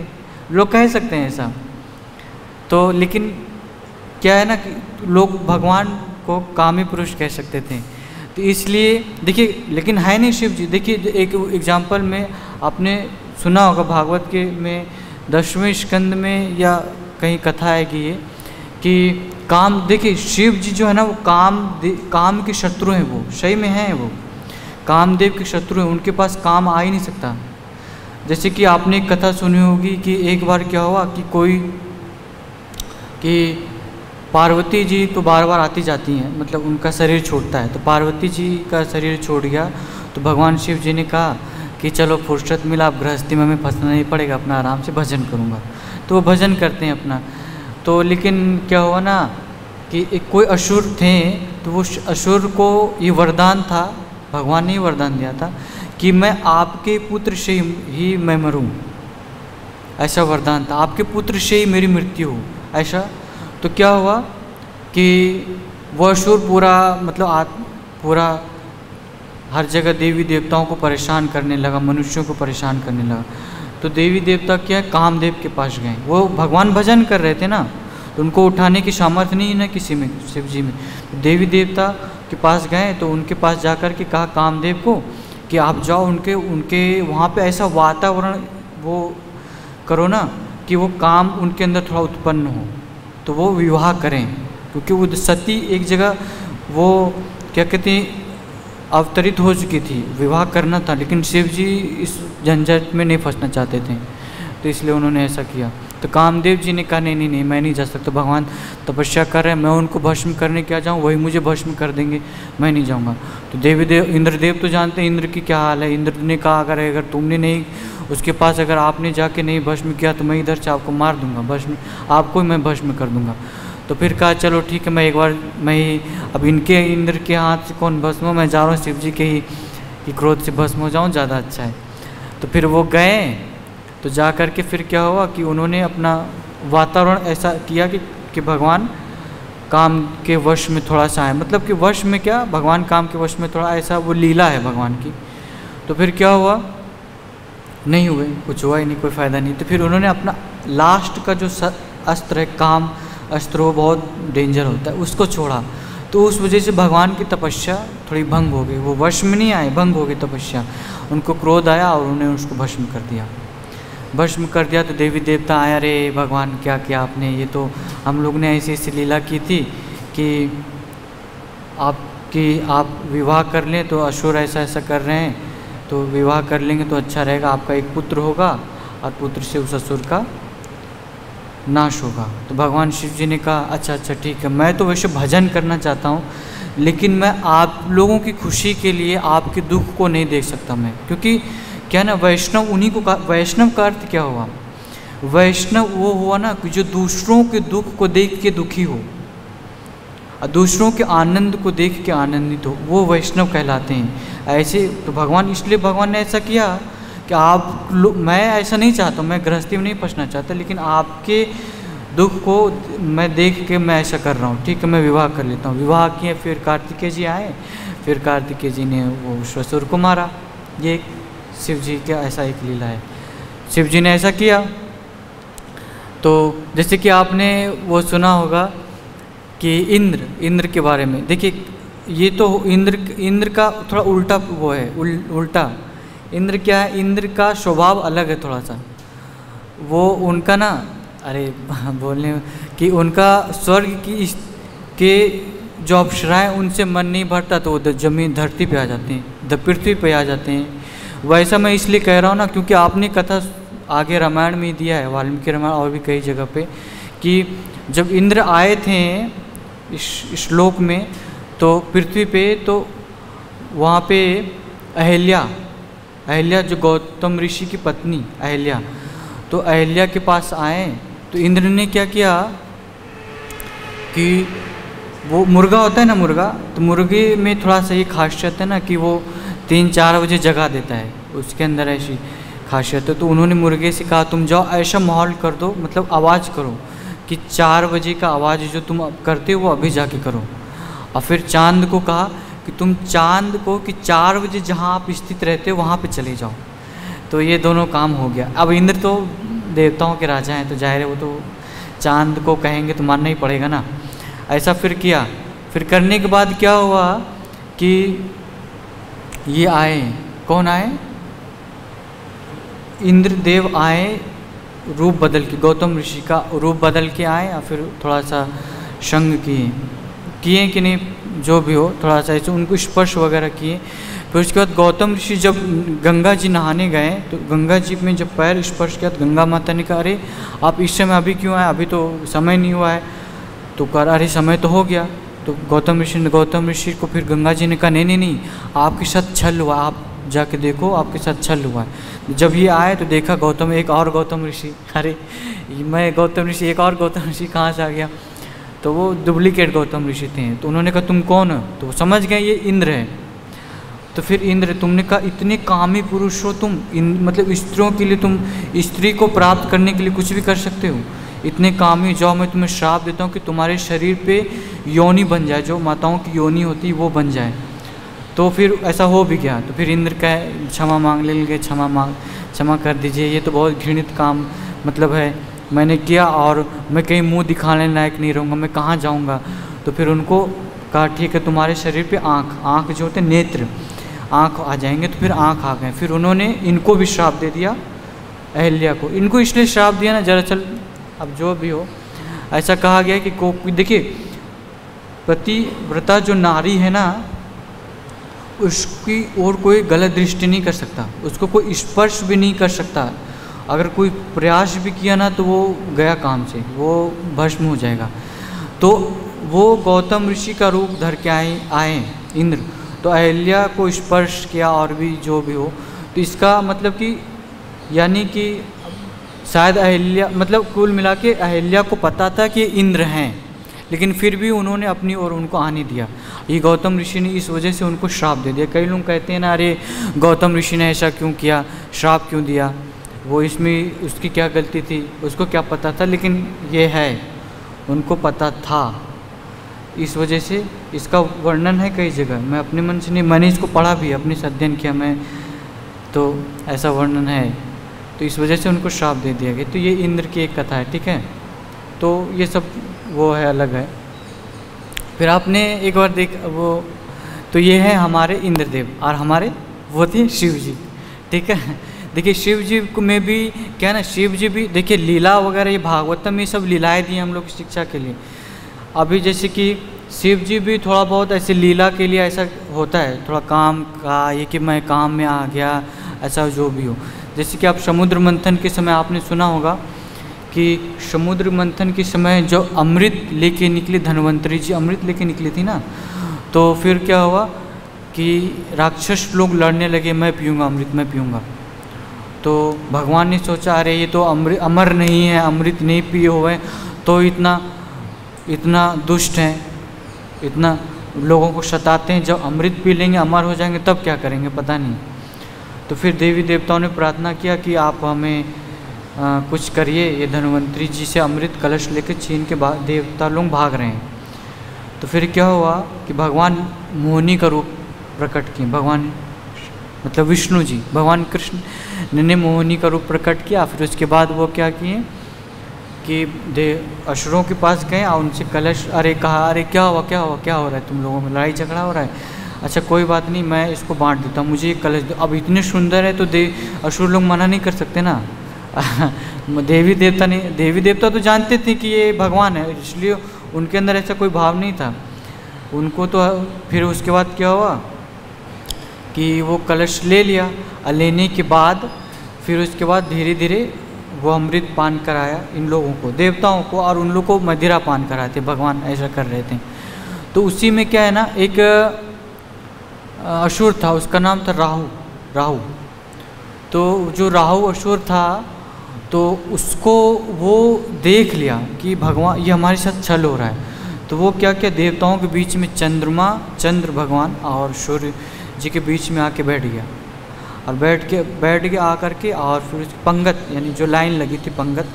लोग कह सकते हैं ऐसा। तो लेकिन क्या है ना कि लोग भगवान को कामी पुरुष कह सकते थे, तो इसलिए देखिए, लेकिन है नहीं शिव जी। देखिए एक एग्जाम्पल में आपने सुना होगा भागवत के में 10वें स्कंद में या कहीं कथा है कि ये कि काम, देखिए शिव जी जो है ना वो काम के शत्रु हैं, वो सही में हैं, वो कामदेव के शत्रु हैं, उनके पास काम आ ही नहीं सकता। जैसे कि आपने एक कथा सुनी होगी कि एक बार क्या हुआ कि पार्वती जी तो बार बार आती जाती हैं, मतलब उनका शरीर छूटता है, तो पार्वती जी का शरीर छूट गया, तो भगवान शिव जी ने कहा कि चलो फुर्सत मिला, अब गृहस्थी में हमें फंसना नहीं पड़ेगा, अपना आराम से भजन करूँगा। तो वो भजन करते हैं अपना। तो लेकिन क्या हुआ ना कि एक कोई असुर थे, तो वो असुर को ये वरदान था, भगवान ने वरदान दिया था कि मैं आपके पुत्र से ही मैं मरूं, ऐसा वरदान था, आपके पुत्र से ही मेरी मृत्यु हो, ऐसा। तो क्या हुआ कि वह असुर पूरा मतलब पूरा हर जगह देवी देवताओं को परेशान करने लगा, मनुष्यों को परेशान करने लगा। तो देवी देवता क्या कामदेव के पास गए, वो भगवान भजन कर रहे थे ना, तो उनको उठाने की सामर्थ्य नहीं है ना किसी में, शिव जी में। तो देवी देवता के पास गए, तो उनके पास जाकर के कहा कामदेव को कि आप जाओ उनके वहाँ पे ऐसा वातावरण वो करो ना कि वो काम उनके अंदर थोड़ा उत्पन्न हो, तो वो विवाह करें, क्योंकि वो सती एक जगह वो क्या कहते हैं अवतरित हो चुकी थी, विवाह करना था, लेकिन शिव जी इस झंझट में नहीं फंसना चाहते थे, तो इसलिए उन्होंने ऐसा किया। तो कामदेव जी ने कहा नहीं नहीं मैं नहीं जा सकता, भगवान तपस्या कर रहे हैं, मैं उनको भस्म करने क्या जाऊँ, वही मुझे भस्म कर देंगे, मैं नहीं जाऊँगा। तो इंद्रदेव तो जानते हैं इंद्र की क्या हाल है, इंद्र ने कहा अगर तुमने नहीं उसके पास अगर आपने जाके नहीं भस्म किया तो मैं इधर से आपको मार दूंगा, भस्म आपको मैं भस्म कर दूंगा। तो फिर कहा चलो ठीक है, मैं एक बार मैं ही अब इनके इंद्र के हाथ से कौन भस्म हो, मैं जा रहा हूँ शिव जी के ही क्रोध से भस्म हो जाऊँ, ज़्यादा अच्छा है। तो फिर वो गए, तो जा कर के फिर क्या हुआ कि उन्होंने अपना वातावरण ऐसा किया कि भगवान काम के वश में थोड़ा सा है, मतलब कि वश में क्या, भगवान काम के वश में थोड़ा ऐसा वो लीला है भगवान की। तो फिर क्या हुआ, नहीं हुए, कुछ हुआ ही नहीं, कोई फ़ायदा नहीं। तो फिर उन्होंने अपना लास्ट का जो अस्त्र है, काम अस्त्र, वो बहुत डेंजर होता है, उसको छोड़ा। तो उस वजह से भगवान की तपस्या थोड़ी भंग हो गई, वो वश में नहीं आए, भंग हो गई तपस्या, उनको क्रोध आया और उन्होंने उसको भस्म कर दिया। भस्म कर दिया तो देवी देवता आया, अरे भगवान क्या किया आपने, ये तो हम लोग ने ऐसी ऐसी लीला की थी कि आप विवाह कर लें, तो असुर ऐसा ऐसा कर रहे हैं, तो विवाह कर लेंगे तो अच्छा रहेगा, आपका एक पुत्र होगा और पुत्र से उस असुर का नाश होगा। तो भगवान शिव जी ने कहा अच्छा ठीक है, मैं तो वैसे भजन करना चाहता हूँ, लेकिन मैं आप लोगों की खुशी के लिए आपके दुख को नहीं देख सकता मैं, क्योंकि क्या ना वैष्णव उन्हीं को, वैष्णव का अर्थ क्या हुआ, वैष्णव वो हुआ ना कि जो दूसरों के दुख को देख के दुखी हो और दूसरों के आनंद को देख के आनंदित हो, वो वैष्णव कहलाते हैं। ऐसे तो भगवान, इसलिए भगवान ने ऐसा किया कि मैं ऐसा नहीं चाहता, मैं गृहस्थी में नहीं फंसना चाहता, लेकिन आपके दुख को मैं देख के मैं ऐसा कर रहा हूँ, ठीक है मैं विवाह कर लेता हूँ। विवाह किए, फिर कार्तिकेय जी आए, फिर कार्तिकेय जी ने वो असुर को मारा। ये शिव जी का ऐसा एक लीला है, शिव जी ने ऐसा किया। तो जैसे कि आपने वो सुना होगा कि इंद्र के बारे में, देखिए ये तो इंद्र का थोड़ा उल्टा वो है, उल्टा इंद्र क्या है, इंद्र का स्वभाव अलग है थोड़ा सा, वो उनका ना, अरे बोलने कि उनका स्वर्ग की कि जो अप्सराएं उनसे मन नहीं भरता तो वो जमीन धरती पे आ जाते हैं, पृथ्वी पे आ जाते हैं। वैसा मैं इसलिए कह रहा हूँ ना क्योंकि आपने कथा आगे रामायण में दिया है, वाल्मीकि रामायण और भी कई जगह पे, कि जब इंद्र आए थे इस श्लोक में तो पृथ्वी पे, तो वहाँ पे अहिल्या जो गौतम ऋषि की पत्नी अहिल्या, तो अहिल्या के पास आए तो इंद्र ने क्या किया कि वो मुर्गा होता है ना, मुर्गा, तो मुर्गे में थोड़ा सा ये खासियत है ना कि वो 3-4 बजे जगा देता है, उसके अंदर ऐसी खासियत है। तो उन्होंने मुर्गे से कहा तुम जाओ ऐसा माहौल कर दो, मतलब आवाज़ करो कि 4 बजे का आवाज़ जो तुम करते हो वो अभी जाके करो। और फिर चांद को कहा कि तुम चांद को कि 4 बजे जहाँ आप स्थित रहते हो वहाँ पे चले जाओ। तो ये दोनों काम हो गया। अब इंद्र तो देवताओं के राजा हैं तो जाहिर है वो तो चांद को कहेंगे तो मानना ही पड़ेगा ना। ऐसा फिर किया। फिर करने के बाद क्या हुआ कि ये आए, कौन आए, इंद्रदेव आए रूप बदल के, गौतम ऋषि का रूप बदल के आए और फिर थोड़ा सा संग किए कि नहीं जो भी हो, थोड़ा सा ऐसे उनको स्पर्श वगैरह किए। फिर उसके बाद गौतम ऋषि जब गंगा जी नहाने गए तो गंगा जी में जब पैर स्पर्श किया तो गंगा माता ने कहा अरे आप इस समय अभी क्यों आए, अभी तो समय नहीं हुआ है। तो कहा अरे समय तो हो गया। तो गौतम ऋषि को फिर गंगा जी ने कहा नहीं आपके साथ छल हुआ, आप जाके देखो आपके साथ छल हुआ है। जब ये आए तो देखा एक और गौतम ऋषि, अरे मैं गौतम ऋषि, एक और गौतम ऋषि कहाँ से आ गया। तो वो डुप्लीकेट गौतम ऋषि थे। तो उन्होंने कहा तुम कौन हो, तो वो समझ गए ये इंद्र है। तो फिर इंद्र, तुमने कहा इतने कामी पुरुष हो तुम, मतलब स्त्रियों के लिए, तुम स्त्री को प्राप्त करने के लिए कुछ भी कर सकते हो, इतने कामी, जाओ मैं तुम्हें श्राप देता हूँ कि तुम्हारे शरीर पे योनि बन जाए, जो माताओं की योनि होती है वो बन जाए। तो फिर ऐसा हो भी गया। तो फिर इंद्र का क्षमा मांग ले गए, क्षमा कर दीजिए, ये तो बहुत घृणित काम मतलब है मैंने किया और मैं कहीं मुंह दिखाने लायक नहीं रहूँगा, मैं कहाँ जाऊँगा। तो फिर उनको कहा ठीक है तुम्हारे शरीर पे आँख जो होते नेत्र, आँख आ जाएंगे। तो फिर आँख आ गए। फिर उन्होंने इनको भी श्राप दे दिया, अहिल्या को। इनको इसलिए श्राप दिया ना, जरा चल अब जो भी हो, ऐसा कहा गया कि देखिए पतिव्रता जो नारी है ना उसकी और कोई गलत दृष्टि नहीं कर सकता, उसको कोई स्पर्श भी नहीं कर सकता। अगर कोई प्रयास भी किया ना तो वो गया काम से, वो भस्म हो जाएगा। तो वो गौतम ऋषि का रूप धर के आए इंद्र, तो अहिल्या को स्पर्श किया और भी जो भी हो। तो इसका मतलब कि यानी कि शायद अहिल्या, मतलब कुल मिला के अहिल्या को पता था कि इंद्र हैं, लेकिन फिर भी उन्होंने अपनी ओर उनको आने दिया। ये गौतम ऋषि ने इस वजह से उनको श्राप दे दिया। कई लोग कहते हैं ना अरे गौतम ऋषि ने ऐसा क्यों किया, श्राप क्यों दिया, वो इसमें उसकी क्या गलती थी, उसको क्या पता था। लेकिन ये है उनको पता था, इस वजह से इसका वर्णन है कई जगह। मैं अपने मन से नहीं, मैंने इसको पढ़ा भी, अपने से अध्ययन किया मैं, तो ऐसा वर्णन है। तो इस वजह से उनको श्राप दे दिया गया। तो ये इंद्र की एक कथा है, ठीक है। तो ये सब वो है, अलग है। फिर आपने एक बार वो तो ये है हमारे इंद्रदेव और हमारे वो थे शिव जी, ठीक है। देखिए शिव जी में भी क्या ना, शिव जी भी देखिए लीला वगैरह, ये भागवतम में सब लीलाएँ दी हम लोग की शिक्षा के लिए। अभी जैसे कि शिव जी भी थोड़ा बहुत ऐसे लीला के लिए ऐसा होता है, थोड़ा काम का ये कि मैं काम में आ गया, ऐसा जो भी हो। जैसे कि आप समुद्र मंथन के समय आपने सुना होगा कि समुद्र मंथन के समय जो अमृत लेके निकले, धन्वंतरी जी अमृत लेके निकली थी ना, तो फिर क्या हुआ कि राक्षस लोग लड़ने लगे, मैं पीऊँगा अमृत, मैं पीऊँगा। तो भगवान ने सोचा अरे ये तो अमर नहीं है, अमृत नहीं पिए हुए तो इतना दुष्ट हैं, इतना लोगों को सताते हैं, जब अमृत पी लेंगे अमर हो जाएंगे तब क्या करेंगे पता नहीं। तो फिर देवी देवताओं ने प्रार्थना किया कि आप हमें कुछ करिए, ये धन्वंतरी जी से अमृत कलश लेकर छीन के देवता लोग भाग रहे हैं। तो फिर क्या हुआ कि भगवान मोहिनी का रूप प्रकट किए, भगवान मतलब विष्णु जी, भगवान कृष्ण ने मोहिनी का रूप प्रकट किया। फिर उसके बाद वो क्या किए कि असुरों के पास गए और उनसे कलश, अरे कहा अरे क्या हुआ क्या हो रहा है, तुम लोगों में लड़ाई झगड़ा हो रहा है, अच्छा कोई बात नहीं मैं इसको बांट देता हूँ, मुझे ये कलश दो। अब इतने सुंदर है तो असुर लोग मना नहीं कर सकते ना। देवी देवता तो जानते थे कि ये भगवान है, इसलिए उनके अंदर ऐसा कोई भाव नहीं था। उनको तो फिर उसके बाद क्या हुआ कि वो कलश ले लिया, और लेने के बाद फिर उसके बाद धीरे धीरे वो अमृत पान कराया इन लोगों को, देवताओं को, और उन लोगों को मदिरा पान कराए थे। भगवान ऐसा कर रहे थे। तो उसी में क्या है ना, एक असुर था, उसका नाम था राहु। तो जो राहु असुर था, तो उसको वो देख लिया कि भगवान ये हमारे साथ छल हो रहा है। तो वो क्या किया, देवताओं के बीच में चंद्र भगवान और सूर्य जी के बीच में आके बैठ गया, और बैठ के आकर के, और फिर पंगत यानी जो लाइन लगी थी पंगत,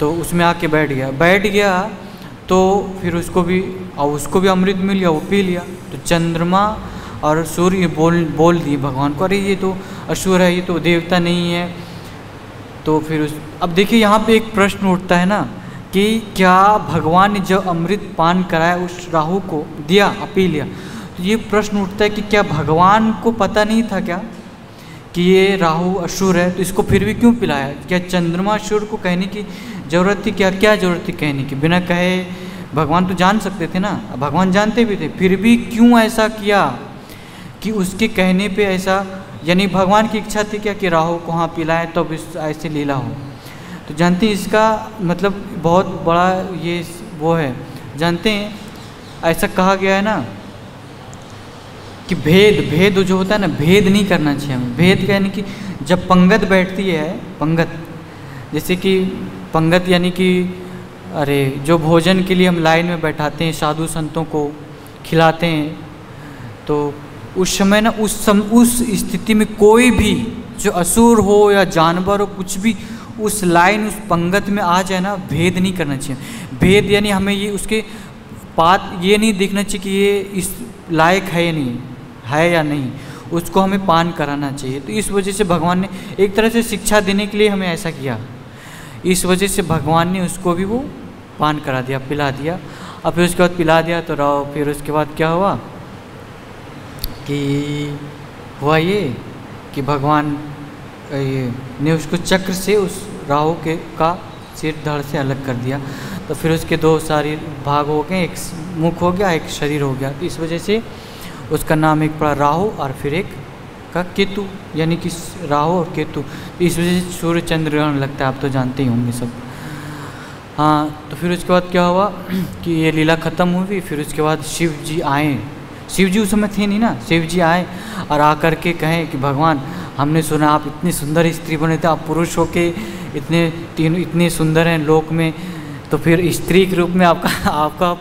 तो उसमें आके बैठ गया। तो फिर उसको भी अमृत मिल गया, वो पी लिया। तो चंद्रमा और सूर्य बोल दिए भगवान को, अरे ये तो असुर है, ये तो देवता नहीं है। तो फिर अब देखिए यहाँ पे एक प्रश्न उठता है ना कि क्या भगवान ने जब अमृत पान कराया उस राहु को दिया, पी लिया, तो ये प्रश्न उठता है कि क्या भगवान को पता नहीं था क्या कि ये राहु असुर है, तो इसको फिर भी क्यों पिलाया? क्या चंद्रमा असुर को कहने की ज़रूरत थी? क्या ज़रूरत थी कहने की? बिना कहे भगवान तो जान सकते थे ना, भगवान जानते भी थे, फिर भी क्यों ऐसा किया कि उसके कहने पे ऐसा, यानी भगवान की इच्छा थी क्या कि राहु को हाँ पिलाएं तो ऐसे लीला हो? तो जानते हैं इसका मतलब बहुत बड़ा ये वो है, जानते हैं ऐसा कहा गया है ना कि भेद जो होता है ना, भेद नहीं करना चाहिए हमें। भेद यानी कि जब पंगत बैठती है, पंगत जैसे कि पंगत यानी कि अरे जो भोजन के लिए हम लाइन में बैठाते हैं, साधु संतों को खिलाते हैं, तो उस समय ना उस स्थिति में कोई भी जो असुर हो या जानवर हो, कुछ भी उस लाइन उस पंगत में आ जाए ना, भेद नहीं करना चाहिए। भेद यानी हमें ये उसके ये नहीं देखना चाहिए कि ये इस लायक है या नहीं है या नहीं, उसको हमें पान कराना चाहिए। तो इस वजह से भगवान ने एक तरह से शिक्षा देने के लिए हमें ऐसा किया, इस वजह से भगवान ने उसको भी वो पान करा दिया, पिला दिया। और फिर उसके बाद पिला दिया तो फिर उसके बाद क्या हुआ कि हुआ ये कि भगवान ये ने उसको चक्र से उस राहु का सिर धड़ से अलग कर दिया। तो फिर उसके दो शरीर भाग हो गए, एक मुख हो गया, एक शरीर हो गया। तो इस वजह से उसका नाम एक पड़ा राहु और फिर एक का केतु, यानी कि राहु और केतु। तो इस वजह से सूर्य चंद्र ग्रहण लगता है, आप तो जानते ही होंगे सब। हाँ, तो फिर उसके बाद क्या हुआ कि ये लीला ख़त्म हुई। फिर उसके बाद शिव जी आए। शिव जी उस समय थे नहीं ना, शिव जी आए और आकर के कहें कि भगवान हमने सुना आप इतनी सुंदर स्त्री बने थे, आप पुरुष होके इतने सुंदर हैं लोक में, तो फिर स्त्री के रूप में आपका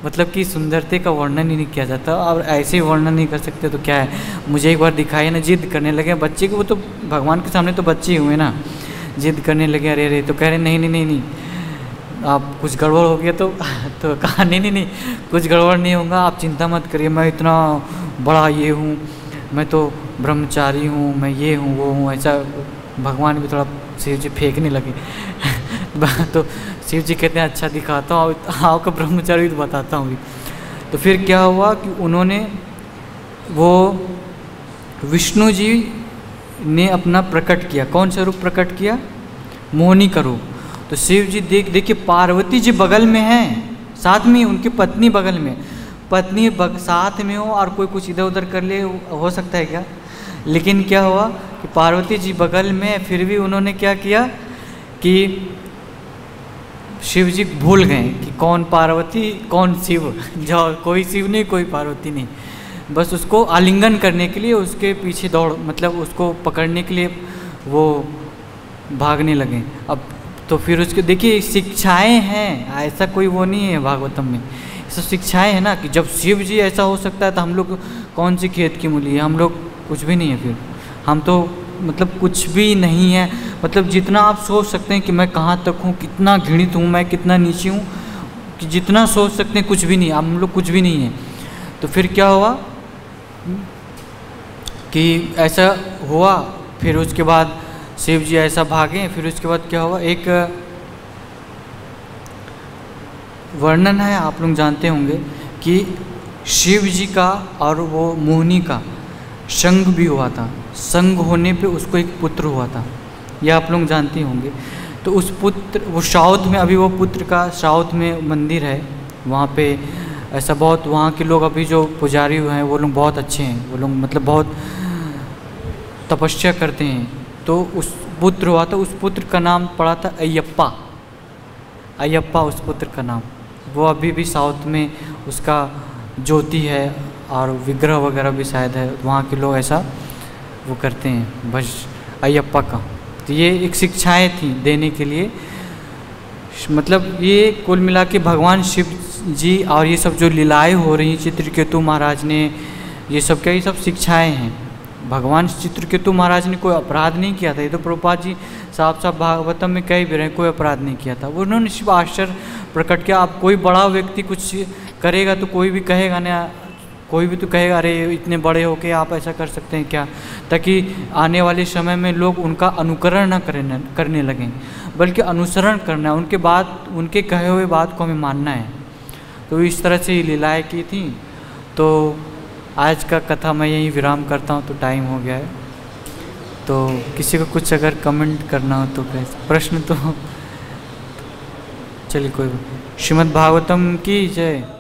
मतलब कि सुंदरते का वर्णन ही नहीं किया जाता, और ऐसे ही वर्णन नहीं कर सकते तो क्या है, मुझे एक बार दिखाई ना। जिद करने लगे बच्चे को, वो तो भगवान के सामने तो बच्चे ही हुए ना, जिद करने लगे अरे तो कह रहे नहीं आप कुछ गड़बड़ हो गया तो कहा नहीं कुछ गड़बड़ नहीं होगा, आप चिंता मत करिए, मैं इतना बड़ा ये हूँ, मैं तो ब्रह्मचारी हूँ, मैं ये हूँ वो हूँ। ऐसा भगवान भी थोड़ा शिव जी फेंकने लगे तो शिव जी कहते हैं अच्छा दिखाता हूँ आपका ब्रह्मचारी, तो बताता हूँ। तो फिर क्या हुआ कि उन्होंने वो विष्णु जी ने अपना प्रकट किया। कौन सा रूप प्रकट किया? मोहिनी का रूप। तो शिव जी देखिए पार्वती जी बगल में हैं, साथ में उनकी पत्नी बगल में, पत्नी साथ में हो और कोई कुछ इधर उधर कर ले, हो सकता है क्या? लेकिन क्या हुआ कि पार्वती जी बगल में, फिर भी उन्होंने क्या किया कि शिव जी भूल गए कि कौन पार्वती कौन शिव, जो कोई शिव नहीं कोई पार्वती नहीं, बस उसको आलिंगन करने के लिए उसके पीछे दौड़, मतलब उसको पकड़ने के लिए वो भागने लगे। अब तो फिर उसके देखिए शिक्षाएं हैं, ऐसा कोई वो नहीं है भागवतम में, सब शिक्षाएं हैं ना कि जब शिव जी ऐसा हो सकता है तो हम लोग कौन सी खेत की मूली है, हम लोग कुछ भी नहीं है। फिर हम तो मतलब कुछ भी नहीं है, मतलब जितना आप सोच सकते हैं कि मैं कहाँ तक हूँ, कितना घृणित हूँ मैं, कितना नीचे हूँ, कि जितना सोच सकते हैं कुछ भी नहीं, हम लोग कुछ भी नहीं है। तो फिर क्या हुआ कि ऐसा हुआ, फिर उसके बाद शिव जी ऐसा भागे। फिर उसके बाद क्या हुआ, एक वर्णन है आप लोग जानते होंगे कि शिव जी का और वो मोहिनी का संग भी हुआ था, संग होने पे उसको एक पुत्र हुआ था, यह आप लोग जानते होंगे। तो उस पुत्र, वो साउथ में, अभी वो पुत्र का साउथ में मंदिर है, वहाँ पे ऐसा बहुत, वहाँ के लोग अभी जो पुजारी हुए हैं वो लोग बहुत अच्छे हैं, वो लोग मतलब बहुत तपस्या करते हैं। तो उस पुत्र हुआ था, उस पुत्र का नाम पड़ा था अयप्पा, अयप्पा उस पुत्र का नाम। वो अभी भी साउथ में उसका ज्योति है और विग्रह वगैरह भी शायद है, वहाँ के लोग ऐसा वो करते हैं बस अयप्पा का। तो ये एक शिक्षाएं थी देने के लिए, मतलब ये कुल मिला के भगवान शिव जी और ये सब जो लीलाएं हो रही हैं, चित्रकेतु महाराज ने ये सब क्या, ये सब शिक्षाएं हैं। भगवान चित्रकेतु महाराज ने कोई अपराध नहीं किया था, ये तो प्रभुपाद जी साफ साफ भागवतम में कह भी रहे हैं, कोई अपराध नहीं किया था। उन्होंने सिर्फ आश्चर्य प्रकट किया। आप कोई बड़ा व्यक्ति कुछ करेगा तो कोई भी कहेगा ना, कोई भी तो कहेगा अरे इतने बड़े हो के आप ऐसा कर सकते हैं क्या, ताकि आने वाले समय में लोग उनका अनुकरण न करने लगें, बल्कि अनुसरण करना है, उनके बात, उनके कहे हुए बात को हमें मानना है। तो इस तरह से लीलाएँ की थी। तो आज का कथा मैं यहीं विराम करता हूँ, तो टाइम हो गया है। तो किसी को कुछ अगर कमेंट करना हो तो प्रश्न तो चलिए कोई। श्रीमद् भागवतम की जय।